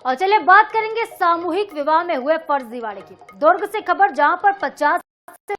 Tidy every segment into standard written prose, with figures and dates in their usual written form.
और चलिए बात करेंगे सामूहिक विवाह में हुए फर्जीवाड़े की। दुर्ग से खबर, जहां पर 50 से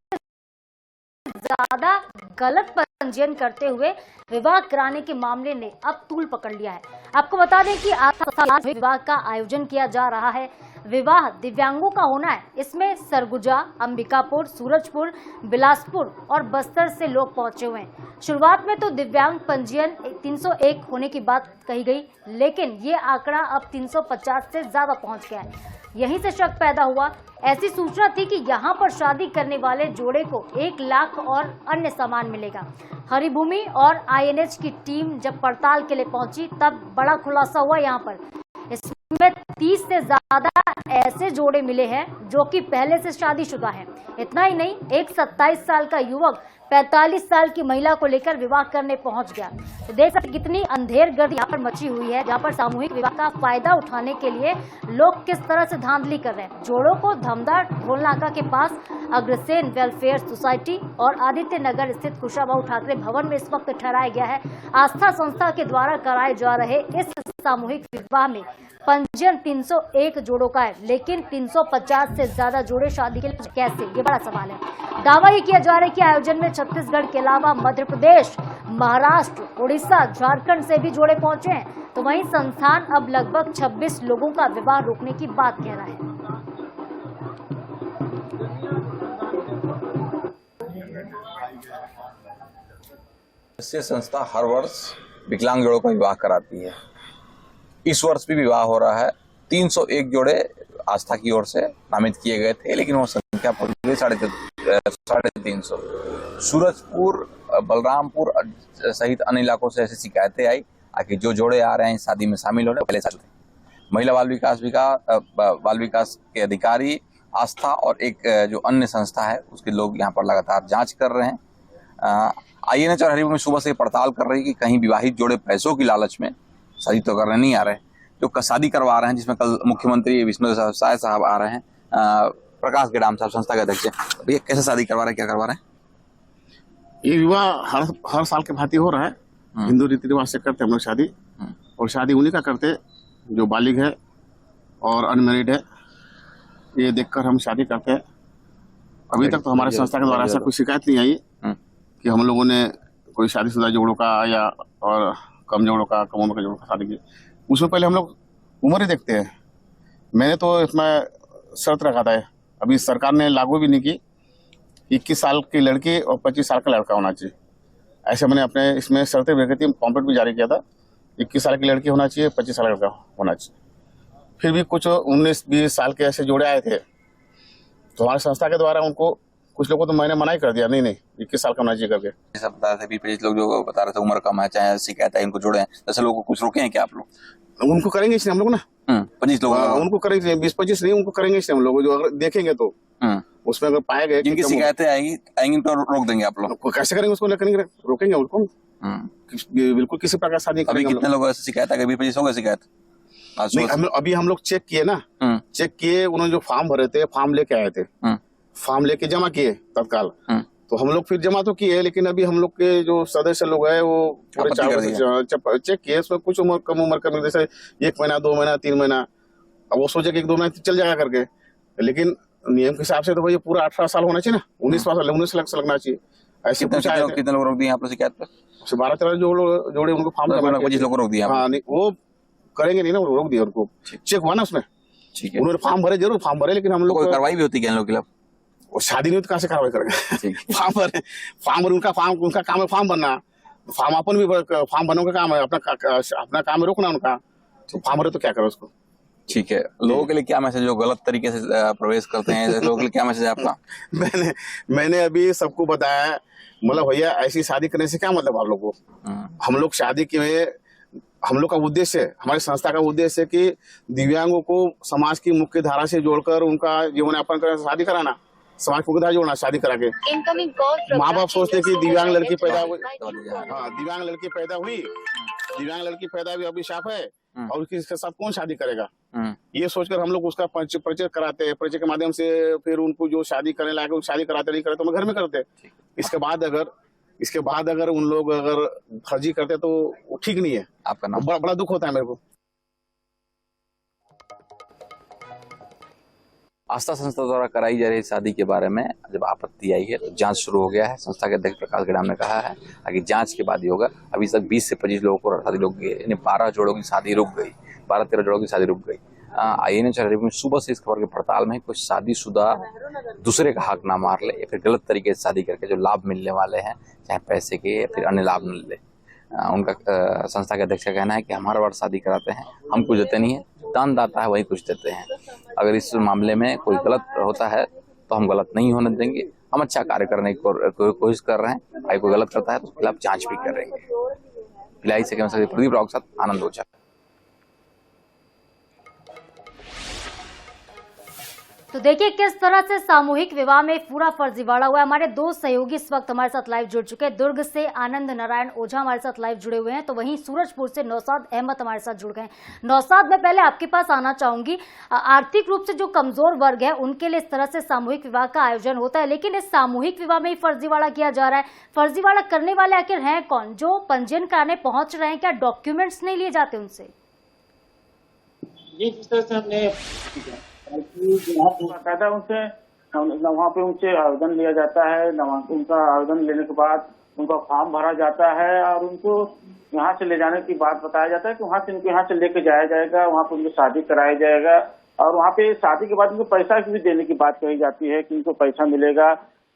ज्यादा गलत पंजीयन करते हुए विवाह कराने के मामले ने अब तूल पकड़ लिया है। आपको बता दें कि आज विवाह का आयोजन किया जा रहा है। विवाह दिव्यांगों का होना है। इसमें सरगुजा, अंबिकापुर, सूरजपुर, बिलासपुर और बस्तर से लोग पहुंचे हुए हैं। शुरुआत में तो दिव्यांग पंजीयन 301 होने की बात कही गई, लेकिन ये आंकड़ा अब 350 से ज्यादा पहुंच गया है। यहीं से शक पैदा हुआ। ऐसी सूचना थी कि यहां पर शादी करने वाले जोड़े को 1 लाख और अन्य सामान मिलेगा। हरिभूमि और INH की टीम जब पड़ताल के लिए पहुंची, तब बड़ा खुलासा हुआ। यहां पर इसमें 30 से ज्यादा ऐसे जोड़े मिले हैं जो कि पहले से शादीशुदा हैं। इतना ही नहीं, एक 27 साल का युवक 45 साल की महिला को लेकर विवाह करने पहुंच गया। तो देख सकते कितनी अंधेर गर्द यहाँ पर मची हुई है, जहाँ पर सामूहिक विवाह का फायदा उठाने के लिए लोग किस तरह से धांधली कर रहे हैं। जोड़ों को धमदार ढोल नाका के पास अग्रसेन वेलफेयर सोसाइटी और आदित्य नगर स्थित कुशाभाऊ ठाकरे भवन में इस वक्त ठहराया गया है। आस्था संस्था के द्वारा कराए जा रहे इस सामूहिक विवाह में पंजीयन 301 जोड़ों का है, लेकिन 350 से ज्यादा जोड़े शादी के लिए कैसे, ये बड़ा सवाल है। दावा ये किया जा रहा है कि आयोजन में छत्तीसगढ़ के अलावा मध्य प्रदेश, महाराष्ट्र, उड़ीसा, झारखंड से भी जोड़े पहुंचे हैं। तो वहीं संस्थान अब लगभग 26 लोगों का विवाह रोकने की बात कह रहा है। संस्था हर वर्ष विकलांग जोड़ों का विवाह कराती है। इस वर्ष भी विवाह हो रहा है। 301 जोड़े आस्था की ओर से नामित किए गए थे, लेकिन वो संख्या पहुंच गई 350। सूरजपुर, बलरामपुर सहित अन्य इलाकों से ऐसी शिकायतें आई कि जो जोड़े आ रहे हैं शादी में शामिल होने पहले साल थे। महिला बाल विकास के अधिकारी, आस्था और एक जो अन्य संस्था है उसके लोग यहाँ पर लगातार जांच कर रहे हैं। INH और हरिभूमि सुबह से पड़ताल कर रही है कि कहीं विवाहित जोड़े पैसों की लालच में शादी तो करने नहीं आ रहे, जो शादी करवा रहे हैं, जिसमें कल मुख्यमंत्री विष्णुदेव साय साहब आ रहे हैं, प्रकाश गेडाम साहब संस्था के अध्यक्ष। ये कैसे शादी करवा रहे हैं, क्या करवा रहे हैं? ये विवाह हर साल के भांति हो रहा है। हिंदू रीति रिवाज से करते हम लोग शादी, और शादी उन्हीं का करते जो बालिग है और अनमेरिड है। ये देखकर हम शादी करते हैं। अभी तक तो हमारे संस्था के द्वारा ऐसा कोई शिकायत नहीं आई कि हम लोगों ने कोई शादीशुदा जोड़ों का या और कम जोड़ों का, कम उम्र के जोड़ों का शादी की। उसमें पहले हम लोग उम्र ही देखते हैं। मैंने तो इसमें शर्त रखा था, अभी सरकार ने लागू भी नहीं की, 21 साल की लड़की और 25 साल का लड़का होना चाहिए। ऐसे मैंने अपने इसमें शर्तें रखी, पॉम्पलेट भी जारी किया था। 21 साल की लड़की होना चाहिए, 25 साल का लड़का होना चाहिए। फिर भी कुछ 19-20 साल के ऐसे जोड़े आए थे, तो हमारी संस्था के द्वारा उनको कुछ लोगों को तो मैंने मना ही कर दिया, नहीं 21 साल का होना चाहिए करके। सब बता रहे थे 20-25 लोग जो बता रहे थे उम्र कम है, चाहे शिकायत है, इनको जोड़े हैं। ऐसे लोगों को कुछ रोके हैं क्या आप लोग? उनको करेंगे इसलिए हम लोग ना 25 लोग उनको करेंगे, 20-25 नहीं, उनको करेंगे इसलिए हम लोग। जो अगर देखेंगे तो उसमें अगर पाए गए जिनकी शिकायतें आएंगी तो रोक देंगे आप लोग? कैसे करेंगे उसको, रोकेंगे उनको। बिल्कुल किसी प्रकार शादी करेंगे। कितने लोग ऐसे शिकायत है? 20-25 हो गए शिकायत? अभी हम लोग चेक किए ना, चेक किए, उन्होंने जो फॉर्म भरे थे, फॉर्म लेके आए थे, फॉर्म लेके जमा किए तत्काल। तो हम लोग फिर जमा तो किए, लेकिन अभी हम लोग के जो सदस्य लोग हैं वो पूरे चेक किए। उसमें कुछ उम्र कम उम्र का, जैसे 1 महीना, 2 महीना, 3 महीना। अब वो सोचे कि 1-2 महीना चल जाएगा करके, लेकिन नियम के हिसाब से तो भाई पूरा 18 साल होना चाहिए ना, 19 लाख से लगना चाहिए। ऐसे कितने लोग रोक दिए आप शिकायत पर? 12-13 जोड़े उनको फॉर्म 25 लोग रोक दिया। हाँ, नहीं वो करेंगे नहीं ना, रोक दिया उनको। चेक हुआ ना उसमें, उन्होंने फॉर्म भरे, जरूर फॉर्म भरे, लेकिन हम लोग कार्रवाई भी होती है लोग के खिलाफ? वो शादी नहीं तो कहाँ से कार्रवाई करेंगे? फॉर्म भरे, उनका काम है फॉर्म भरना। फॉर्म अपन भी फॉर्म भरने का काम है, अपना काम है रोकना उनका। तो फॉर्म भरे तो क्या करो उसको। ठीक है, लोगों के लिए क्या मैसेज, जो गलत तरीके से प्रवेश करते हैं लोगों के लिए क्या मैसेज है आपका? मैंने अभी सबको बताया, मतलब भैया ऐसी शादी करने से क्या मतलब आप लोग को। हम लोग शादी के, हम लोग का उद्देश्य, हमारी संस्था का उद्देश्य है कि दिव्यांगों को समाज की मुख्य धारा से जोड़कर उनका जीवन यापन कर शादी कराना, समाज को धारा जोड़ना, शादी करा के। माँ बाप सोचते कि दिव्यांग लड़की पैदा हुई, दिव्यांग लड़की पैदा हुई अभिशाप है, और उसके साथ कौन शादी करेगा, ये सोचकर हम लोग उसका परिचय कराते हैं। परिचय के माध्यम से फिर उनको जो शादी करने लायक शादी कराते, नहीं कराते तो हम घर में करते। इसके बाद अगर उन लोग अगर फर्जी करते तो ठीक नहीं है। आपका नाम? बड़ा दुख होता है मेरे को। आस्था संस्था द्वारा कराई जा रही शादी के बारे में जब आपत्ति आई है तो जांच शुरू हो गया है। संस्था के अध्यक्ष प्रकाश गडाम ने कहा है कि जांच के बाद ही होगा। अभी तक 20 से 25 लोगों को शादी रुक गई, यानी 12 जोड़ों की शादी रुक गई, 12-13 जोड़ों की शादी रुक गई। INA में सुबह से इस खबर की पड़ताल में कुछ शादीशुदा दूसरे का हक ना मार ले या फिर गलत तरीके से शादी करके जो लाभ मिलने वाले हैं, चाहे पैसे के या फिर अन्य लाभ मिल ले, उनका संस्था के अध्यक्ष का कहना है कि हम हर बार शादी कराते हैं, हम कुछ देते नहीं है, दानदाता है वही कुछ देते हैं। अगर इस मामले में कोई गलत होता है तो हम गलत नहीं होने देंगे। हम अच्छा कार्य करने की कोशिश कर रहे हैं। भाई कोई गलत करता है तो उसके खिलाफ जांच भी करेंगे। भिलाई से प्रदीप राव के साथ आनंद ओझा। तो देखिए किस तरह से सामूहिक विवाह में पूरा फर्जीवाड़ा हुआ है। हमारे दो सहयोगी इस वक्त हमारे साथ लाइव जुड़ चुके हैं। दुर्ग से आनंद नारायण ओझा हमारे साथ लाइव जुड़े हुए हैं, तो वहीं सूरजपुर से नौशाद अहमद हमारे साथ जुड़ गए हैं। नौशाद, मैं पहले आपके पास आना चाहूंगी। आर्थिक रूप से जो कमजोर वर्ग है उनके लिए इस तरह से सामूहिक विवाह का आयोजन होता है, लेकिन इस सामूहिक विवाह में ही फर्जीवाड़ा किया जा रहा है। फर्जीवाड़ा करने वाले आखिर हैं कौन? जो पंजीयन कराने पहुंच रहे हैं, क्या डॉक्यूमेंट्स नहीं लिए जाते उनसे? जिस तरह से हमने बाकायदा उनसे वहाँ पे उनसे आवेदन लिया जाता है। उनका आवेदन लेने के बाद उनका फॉर्म भरा जाता है और उनको यहाँ से ले जाने की बात बताया जाता है कि वहाँ से उनको यहाँ से लेके जाया जाएगा, वहाँ पे उनको शादी कराया जाएगा और वहाँ पे शादी के बाद उनको पैसा भी देने की बात कही जाती है कि उनको पैसा मिलेगा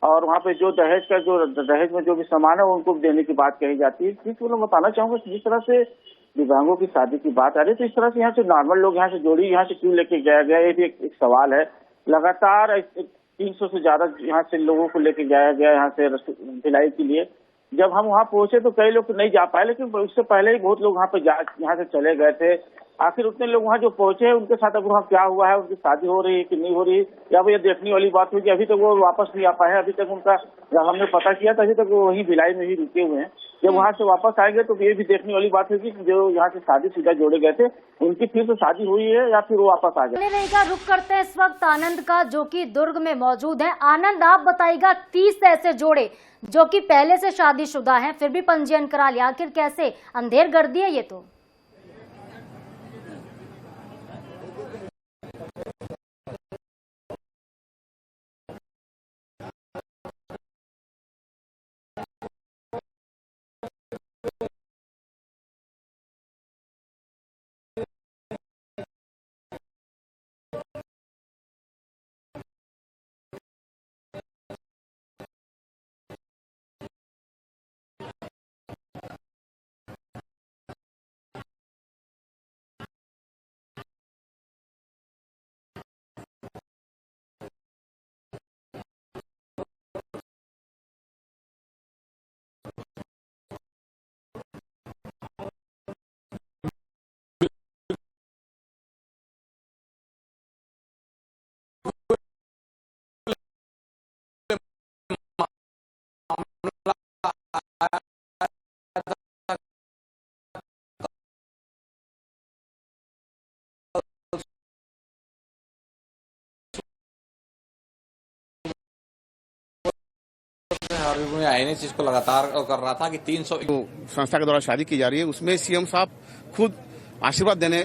और वहाँ पे जो दहेज में जो भी सामान है उनको देने की बात कही जाती है। जिस मैं बताना चाहूंगा जिस तरह से दिव्यांगों की शादी की बात आ रही है तो इस तरह से यहाँ से नॉर्मल लोग यहाँ से जोड़ी यहाँ से क्यों लेके जाया गया, ये भी एक सवाल है। लगातार 300 से ज्यादा यहाँ से लोगों को लेके जाया गया यहाँ से भिलाई के लिए। जब हम वहाँ पहुंचे तो कई लोग नहीं जा पाए, लेकिन उससे पहले ही बहुत लोग वहाँ पे यहाँ से चले गए थे। आखिर उतने लोग वहाँ जो पहुंचे हैं उनके साथ अब वहाँ क्या हुआ है, उनकी शादी हो रही है कि नहीं हो रही, या वो ये देखने वाली बात हुई कि अभी तक वो वापस नहीं आ पाए हैं। अभी तक उनका जब हमने पता किया तो अभी तक वो वहीं भिलाई में ही रुके हुए हैं। जब वहाँ से वापस आएंगे तो ये भी देखने वाली बात होगी कि जो यहाँ से शादीशुदा जोड़े गए थे उनकी फिर से शादी हुई है या फिर वो वापस आ गए। रुक करते हैं इस वक्त आनंद का, जो कि दुर्ग में मौजूद है। आनंद, आप बताइएगा 30 ऐसे जोड़े जो कि पहले से शादीशुदा हैं फिर भी पंजीयन करा लिया, आखिर कैसे? अंधेर गर्दी है ये तो। INA चीज को लगातार कर रहा था कि 300 संस्था के द्वारा शादी की जा रही है, उसमें CM साहब खुद आशीर्वाद देने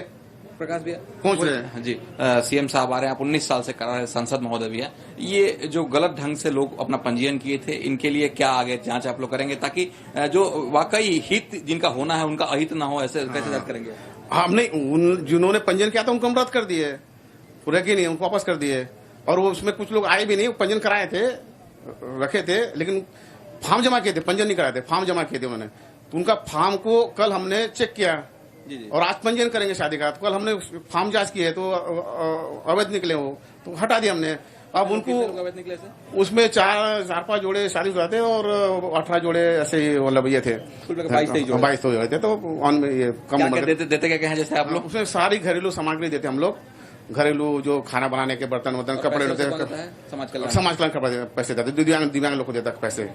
प्रकाश भैया पहुंच रहे हैं। जी, CM साहब आ रहे हैं, आप 19 साल से कर रहे हैं, सांसद महोदय भी है। ये जो गलत ढंग से लोग अपना पंजीयन किए थे, इनके लिए क्या आगे जांच आप लोग करेंगे ताकि जो वाकई हित जिनका होना है उनका अहित ना हो, ऐसे कैसे रद्द करेंगे? हमने जिन्होंने पंजीयन किया था उनको हम रद्द कर दिए, पूरे की नहीं, उनको वापस कर दिए। और वो उसमें कुछ लोग आए भी नहीं, पंजीयन कराए थे, रखे थे, लेकिन फॉर्म जमा किए थे, पंजीयन नहीं कराए थे, फॉर्म जमा किए थे उन्होंने। तो उनका फॉर्म को कल हमने चेक किया और आज पंजीयन करेंगे शादी का। तो कल हमने फॉर्म जांच की है तो अवैध निकले हो तो हटा दिया हमने। अब उनको निकले उसमें 4-5 जोड़े शादी हुए थे और 18 जोड़े ऐसे ही मतलब ये थे, 22 जोड़े थे। तो ऑन में ये कम देते क्या है जैसे आप लोग? उसमें सारी घरेलू सामग्री देते हम लोग, घरेलू जो खाना बनाने के बर्तन कपड़े होते हैं, समाज कल्याण कपड़े पैसे देते, दिव्यांग लोग को देता पैसे,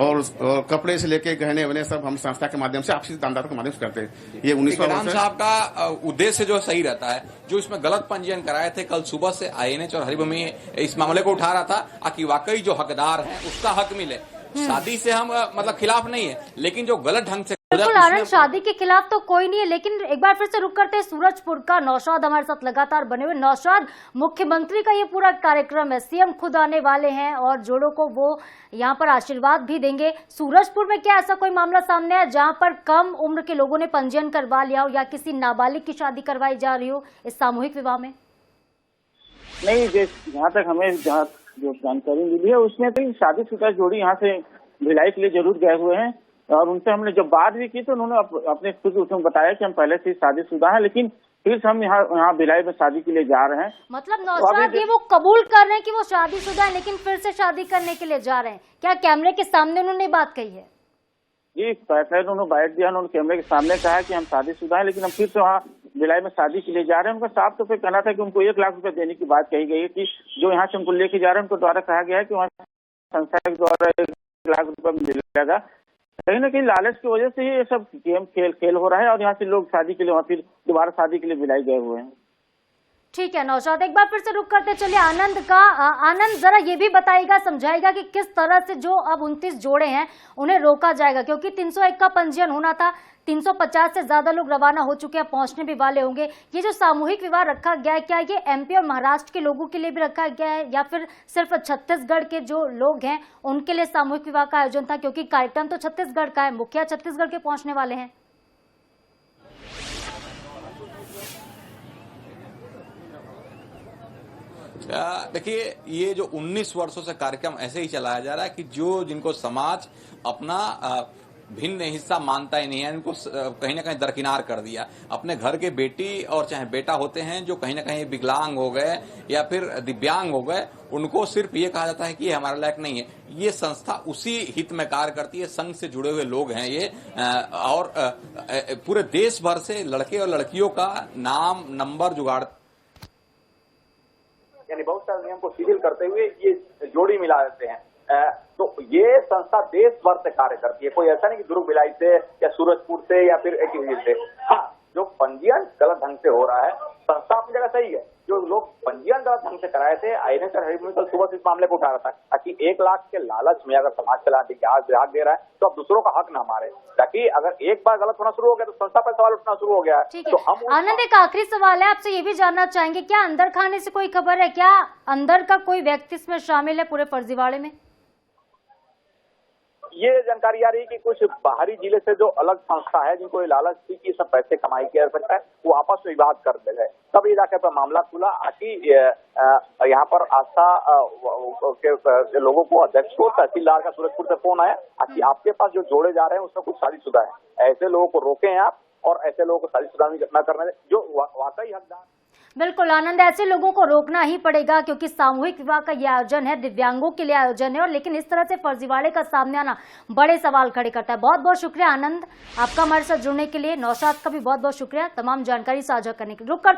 और कपड़े से लेके गहने वहने सब हम संस्था के माध्यम से आपसी दानदाता के माध्यम से करते हैं। ये 19 साहब का उद्देश्य जो सही रहता है, जो इसमें गलत पंजीयन कराए थे, कल सुबह से INA और हरिभूमि इस मामले को उठा रहा था कि वाकई जो हकदार है उसका हक मिले। शादी से हम मतलब खिलाफ नहीं है, लेकिन जो गलत ढंग से बिल्कुल आनंद, शादी के खिलाफ तो कोई नहीं है, लेकिन एक बार फिर से रुक करते हैं सूरजपुर का। नौशाद हमारे साथ लगातार बने हुए। नौशाद, मुख्यमंत्री का ये पूरा कार्यक्रम है, सीएम खुद आने वाले हैं और जोड़ों को वो यहाँ पर आशीर्वाद भी देंगे। सूरजपुर में क्या ऐसा कोई मामला सामने है जहाँ पर कम उम्र के लोगों ने पंजीयन करवा लिया हो या किसी नाबालिग की शादी करवाई जा रही हो इस सामूहिक विवाह में? नहीं, जहाँ तक हमें जहाँ जो जानकारी मिली है उसमें तो शादीशुदा जोड़ी यहाँ से भिलाई के लिए जरूर गए हुए हैं और उनसे हमने जब बात भी की तो उन्होंने अपने खुद उसमें बताया कि हम पहले से शादीशुदा हैं, लेकिन फिर से हम यहाँ भिलाई में शादी के लिए जा रहे हैं। मतलब नौशाद, ये वो कबूल कर रहे हैं कि वो शादीशुदा है लेकिन फिर से शादी करने के लिए जा रहे हैं, क्या कैमरे के सामने उन्होंने बात कही है? जी, उन्होंने बैठ दिया, उन्होंने कैमरे के सामने कहा कि हम शादीशुदा हैं लेकिन हम फिर से वहाँ भिलाई में शादी के लिए जा रहे हैं। उनका साफ तौर पर कहना था कि उनको 1 लाख रुपए देने की बात कही गई है कि जो यहाँ से उनको लेके जा रहे हैं उनको द्वारा कहा गया है कि वहाँ संस्था के द्वारा 1 लाख रुपए मिलेगा। कहीं ना कहीं लालच की वजह से ये सब गेम खेल हो रहा है और यहाँ से लोग शादी के लिए वहाँ फिर दोबारा शादी के लिए भिलाई गए हुए हैं। ठीक है नौशाद, एक बार फिर से रुक करते चलिए आनंद का। आनंद, जरा ये भी बताइएगा, समझाएगा कि किस तरह से जो अब 29 जोड़े हैं उन्हें रोका जाएगा, क्योंकि 301 का पंजीयन होना था, 350 से ज्यादा लोग रवाना हो चुके हैं, पहुंचने भी वाले होंगे। ये जो सामूहिक विवाह रखा गया है, क्या ये एमपी और महाराष्ट्र के लोगों के लिए भी रखा गया है या फिर सिर्फ छत्तीसगढ़ के जो लोग हैं उनके लिए सामूहिक विवाह का आयोजन था? क्योंकि कार्यक्रम तो छत्तीसगढ़ का है, मुखिया छत्तीसगढ़ के पहुंचने वाले हैं। देखिए, ये जो 19 वर्षों से कार्यक्रम ऐसे ही चलाया जा रहा है कि जिनको समाज अपना भिन्न हिस्सा मानता ही नहीं है, इनको कहीं ना कहीं दरकिनार कर दिया। अपने घर के बेटी और चाहे बेटा होते हैं जो कहीं ना कहीं विकलांग हो गए या फिर दिव्यांग हो गए, उनको सिर्फ ये कहा जाता है कि ये हमारे लायक नहीं है। ये संस्था उसी हित में कार्य करती है, संघ से जुड़े हुए लोग हैं ये, और पूरे देश भर से लड़के और लड़कियों का नाम नंबर जुगाड़, यानी बहुत सारे नियम को शिथिल करते हुए ये जोड़ी मिला देते हैं। तो ये संस्था देश भर से कार्य करती है, कोई ऐसा नहीं कि दुर्ग भिलाई से या सूरजपुर से या फिर एक से। हाँ, जो पंजीयन गलत ढंग से हो रहा है, संस्था अपनी जगह सही है। जो लोग पंजीयन गलत ढंग से कराए थे, आईएनएस कल सुबह से इस मामले को उठा रहा था ताकि 1 लाख के लालच में अगर समाज चलाने की आज दे रहा है तो अब दूसरों का हक ना मारे, ताकि अगर एक बार गलत होना शुरू हो गया तो संस्था पर सवाल उठना शुरू हो गया है। ठीक है, तो हम आनंद, एक आखिरी सवाल है आपसे, ये भी जानना चाहेंगे, क्या अंदर खाने से कोई खबर है? क्या अंदर का कोई व्यक्ति इसमें शामिल है पूरे फर्जीवाड़े में? ये जानकारी आ रही है कि कुछ बाहरी जिले से जो अलग संस्था है जिनको ये लालच थी कि सब पैसे कमाई किया जा सकता है, वो आपस में विवाद कर दे गए। तब ये जाकर पर मामला खुला कि यहाँ पर आस्था के लोगों को, अध्यक्ष को, तहसीलदार का सूरजपुर से फोन आया कि आपके पास जो जोड़े जा रहे हैं उसमें कुछ शादीशुदा है, ऐसे लोगों को रोकें आप और ऐसे लोगों को शादीशुदा न करने दें जो वाकई हकदार। बिल्कुल आनंद, ऐसे लोगों को रोकना ही पड़ेगा क्योंकि सामूहिक विवाह का यह आयोजन है, दिव्यांगों के लिए आयोजन है, और लेकिन इस तरह से फर्जीवाड़े का सामने आना बड़े सवाल खड़े करता है। बहुत बहुत शुक्रिया आनंद, आपका हमारे साथ जुड़ने के लिए। नौशाद का भी बहुत बहुत शुक्रिया तमाम जानकारी साझा करने के लिए। रुक कर